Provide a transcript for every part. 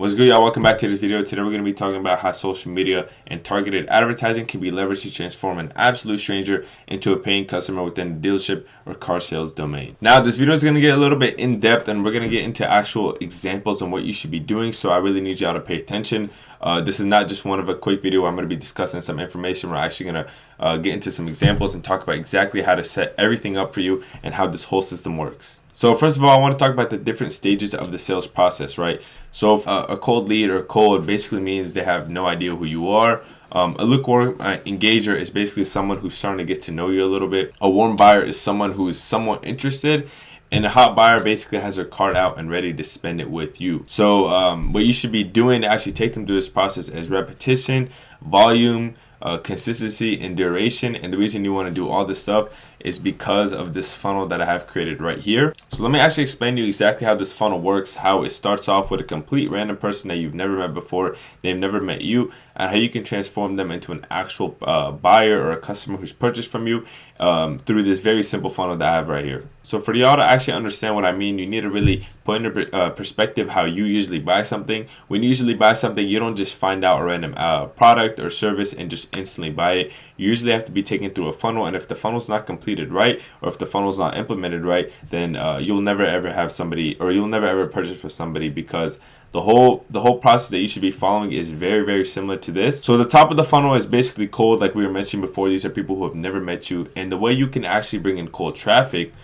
What's good, y'all? Welcome back to this video. Today we're going to be talking about how social media and targeted advertising can be leveraged to transform an absolute stranger into a paying customer within the dealership or car sales domain. Now, this video is going to get a little bit in depth and we're going to get into actual examples on what you should be doing. So I really need y'all to pay attention. This is not just one of a quick video where I'm going to be discussing some information. We're actually going to get into some examples and talk about exactly how to set everything up for you and how this whole system works. So first of all, I want to talk about the different stages of the sales process, right? So a cold lead or cold basically means they have no idea who you are. A lukewarm engager is basically someone who's starting to get to know you a little bit. A warm buyer is someone who is somewhat interested. And a hot buyer basically has their card out and ready to spend it with you. So what you should be doing to actually take them through this process is repetition, volume, consistency, and duration. And the reason you want to do all this stuff is because of this funnel that I have created right here. So let me actually explain to you exactly how this funnel works, how it starts off with a complete random person that you've never met before, they've never met you, and how you can transform them into an actual buyer or a customer who's purchased from you through this very simple funnel that I have right here. So for y'all to actually understand what I mean, you need to really put into perspective how you usually buy something. When you usually buy something, you don't just find out a random product or service and just instantly buy it. You usually have to be taken through a funnel, and if the funnel's not completed right, or if the funnel's not implemented right, then you'll never ever have somebody, or you'll never ever purchase for somebody, because the whole process that you should be following is very, very similar to this. So the top of the funnel is basically cold, like we were mentioning before. These are people who have never met you, and the way you can actually bring in cold traffic,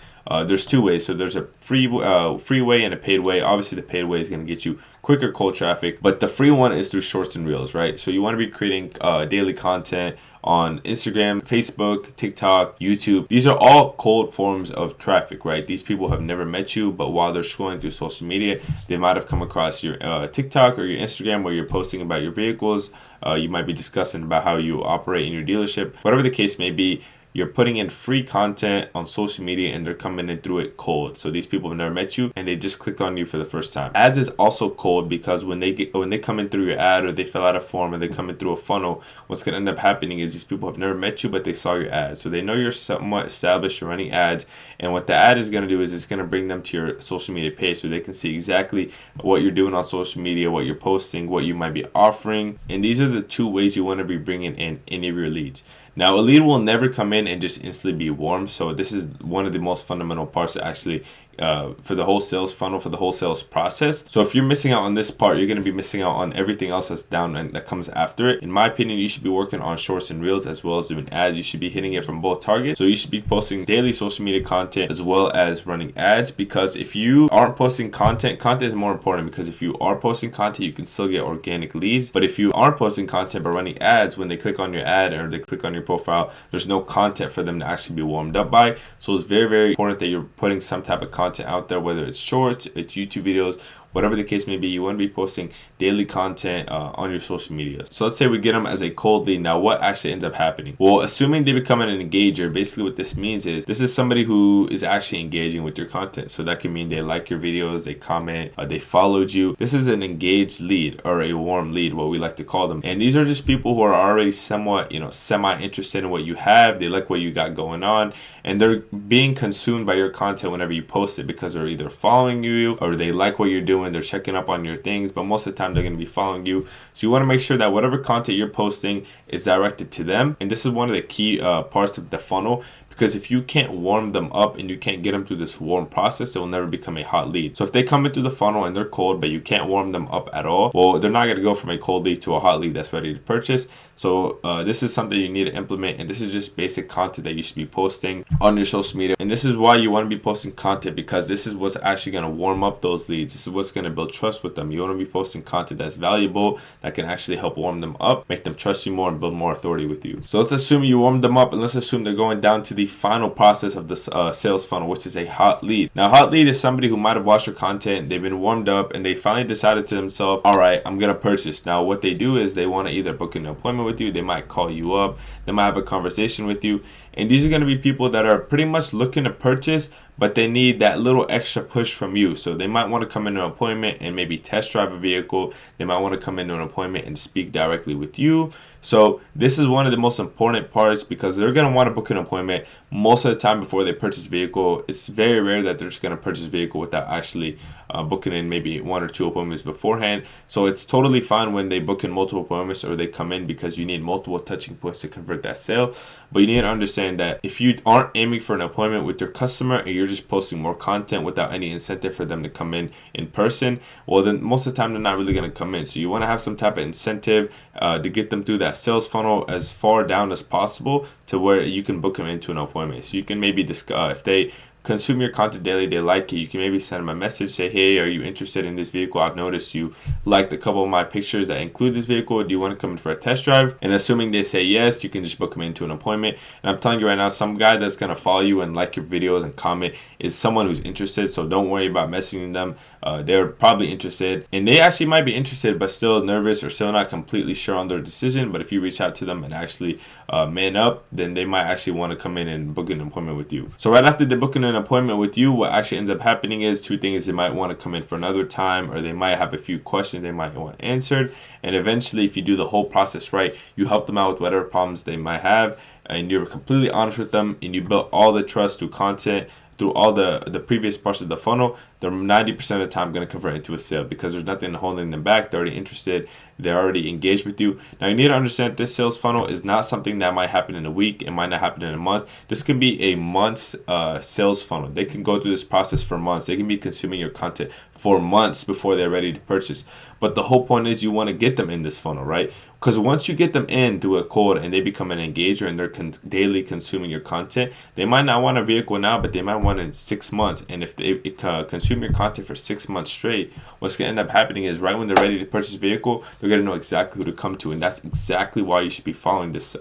there's two ways. So there's a free way and a paid way. Obviously, the paid way is going to get you quicker cold traffic, but the free one is through shorts and reels, right? So you want to be creating daily content on Instagram, Facebook, TikTok, YouTube. These are all cold forms of traffic, right? These people have never met you, but while they're scrolling through social media, they might have come across your TikTok or your Instagram where you're posting about your vehicles. You might be discussing about how you operate in your dealership. Whatever the case may be, you're putting in free content on social media and they're coming in through it cold. So these people have never met you and they just clicked on you for the first time. Ads is also cold because when they come in through your ad, or they fill out a form and they come in through a funnel, what's going to end up happening is these people have never met you, but they saw your ad. So they know you're somewhat established, you're running ads, and what the ad is going to do is it's going to bring them to your social media page so they can see exactly what you're doing on social media, what you're posting, what you might be offering. And these are the two ways you want to be bringing in any of your leads. Now, a lead will never come in and just instantly be warm. So this is one of the most fundamental parts to actually for the whole sales funnel, for the whole sales process. So if you're missing out on this part, you're going to be missing out on everything else that's down and that comes after it. In my opinion, you should be working on shorts and reels as well as doing ads. You should be hitting it from both targets. So you should be posting daily social media content as well as running ads, because if you aren't posting content is more important, because if you are posting content, you can still get organic leads. But if you aren't posting content but running ads, when they click on your ad or they click on your profile, there's no content for them to actually be warmed up by. So it's very, very important that you're putting some type of content out there, whether it's shorts, it's YouTube videos, whatever the case may be. You want to be posting daily content on your social media. So let's say we get them as a cold lead. Now, what actually ends up happening? Well, assuming they become an engager, basically what this means is this is somebody who is actually engaging with your content. So that can mean they like your videos, they comment, they followed you. This is an engaged lead, or a warm lead, what we like to call them. And these are just people who are already somewhat, semi-interested in what you have. They like what you got going on, and they're being consumed by your content whenever you post it, because they're either following you or they like what you're doing. They're checking up on your things, but most of the time they're going to be following you. So you want to make sure that whatever content you're posting is directed to them. And this is one of the key parts of the funnel, because if you can't warm them up and you can't get them through this warm process, they will never become a hot lead. So if they come into the funnel and they're cold, but you can't warm them up at all, well, they're not going to go from a cold lead to a hot lead that's ready to purchase. So this is something you need to implement, and this is just basic content that you should be posting on your social media. And this is why you want to be posting content, because this is what's actually going to warm up those leads. This is what's going to build trust with them. You want to be posting content that's valuable, that can actually help warm them up, make them trust you more, and build more authority with you. So let's assume you warmed them up, and let's assume they're going down to the final process of the sales funnel, which is a hot lead. Now, hot lead is somebody who might have watched your content, they've been warmed up, and they finally decided to themselves, all right, I'm going to purchase. Now, what they do is they want to either book an appointment with you, they might call you up, they might have a conversation with you. And these are going to be people that are pretty much looking to purchase, but they need that little extra push from you. So they might want to come into an appointment and maybe test drive a vehicle. They might want to come into an appointment and speak directly with you. So this is one of the most important parts because they're going to want to book an appointment most of the time before they purchase a vehicle. It's very rare that they're just going to purchase a vehicle without actually booking in maybe 1 or 2 appointments beforehand. So it's totally fine when they book in multiple appointments or they come in, because you need multiple touching points to convert that sale. But you need to understand that if you aren't aiming for an appointment with your customer and you're just posting more content without any incentive for them to come in person, well, then most of the time they're not really going to come in. So you want to have some type of incentive to get them through that sales funnel as far down as possible to where you can book them into an appointment. So you can maybe discuss if they consume your content daily, they like it, you can maybe send them a message, say, hey, are you interested in this vehicle? I've noticed you liked a couple of my pictures that include this vehicle. Do you want to come in for a test drive? And assuming they say yes, you can just book them into an appointment. And I'm telling you right now, some guy that's going to follow you and like your videos and comment is someone who's interested. So don't worry about messaging them. They're probably interested, and they actually might be interested but still nervous or still not completely sure on their decision. But if you reach out to them and actually man up, then they might actually want to come in and book an appointment with you. So right after they're booking an appointment with you, what actually ends up happening is 2 things. They might want to come in for another time, or they might have a few questions they might want answered. And eventually, if you do the whole process right, you help them out with whatever problems they might have, and you're completely honest with them, and you build all the trust through content, through all the previous parts of the funnel. They're 90% of the time going to convert into a sale because there's nothing holding them back. They're already interested. They're already engaged with you. Now, you need to understand this sales funnel is not something that might happen in a week. It might not happen in a month. This can be a month's sales funnel. They can go through this process for months. They can be consuming your content for months before they're ready to purchase. But the whole point is you want to get them in this funnel, right? Because once you get them in through a cold and they become an engager and they're daily consuming your content, they might not want a vehicle now, but they might want it in 6 months. And if they consume your content for 6 months straight, what's going to end up happening is right when they're ready to purchase a vehicle, they're going to know exactly who to come to. And that's exactly why you should be following this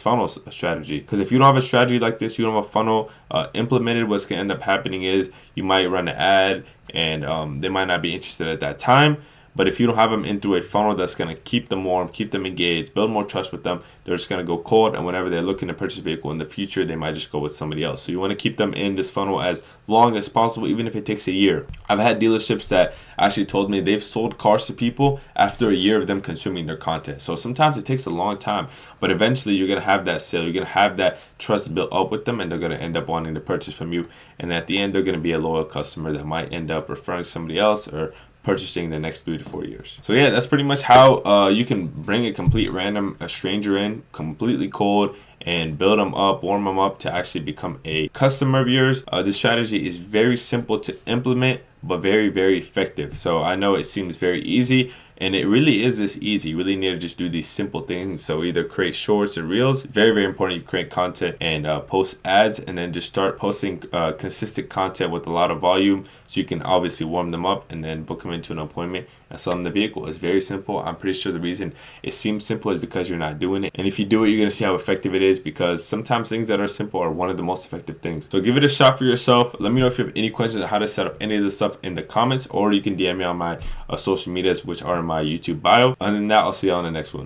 funnel strategy. Because if you don't have a strategy like this, you don't have a funnel implemented, what's going to end up happening is you might run an ad and they might not be interested at that time. But if you don't have them in through a funnel that's going to keep them warm, keep them engaged, build more trust with them, they're just going to go cold. And whenever they're looking to purchase a vehicle in the future, they might just go with somebody else. So you want to keep them in this funnel as long as possible, even if it takes a year. I've had dealerships that actually told me they've sold cars to people after a year of them consuming their content. So sometimes it takes a long time, but eventually you're going to have that sale. You're going to have that trust built up with them, and they're going to end up wanting to purchase from you. And at the end, they're going to be a loyal customer that might end up referring somebody else or purchasing the next 3 to 4 years. So yeah, that's pretty much how you can bring a complete random stranger in completely cold and build them up, warm them up to actually become a customer of yours. This strategy is very simple to implement, but very, very effective. So I know it seems very easy, and it really is this easy. You really need to just do these simple things. So either create shorts or reels. Very, very important you create content and post ads, and then just start posting consistent content with a lot of volume so you can obviously warm them up and then book them into an appointment and sell them the vehicle. It's very simple. I'm pretty sure the reason it seems simple is because you're not doing it. And if you do it, you're going to see how effective it is, because sometimes things that are simple are one of the most effective things. So give it a shot for yourself. Let me know if you have any questions on how to set up any of this stuff in the comments, or you can DM me on my social medias, which are in my YouTube bio. Other than that, I'll see you on the next one.